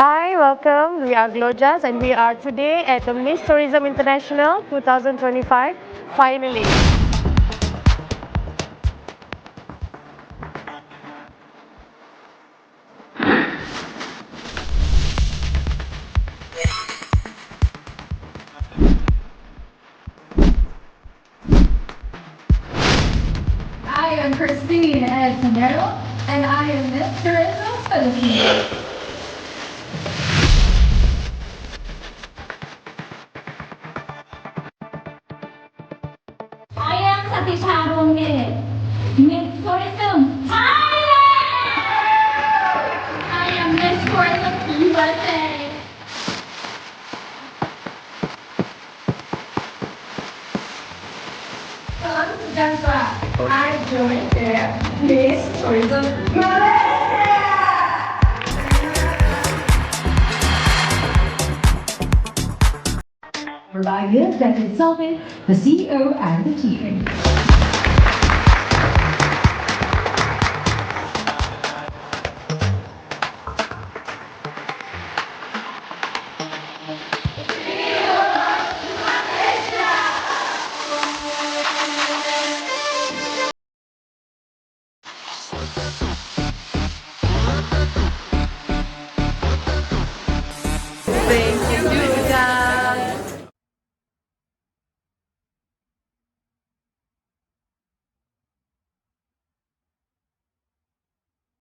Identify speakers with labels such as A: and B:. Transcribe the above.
A: Hi, welcome. We are Glojas and we are today at the Miss Tourism International 2025 finally.
B: I am Christine Esnero, and I am Miss Tourism Philippines. I am Satisha Bongge, Miss Tourism Thailand. I am Miss Tourism USA. I joined the Miss Tourism Malaysia. Provided that consulted the CEO and the team.
C: Thank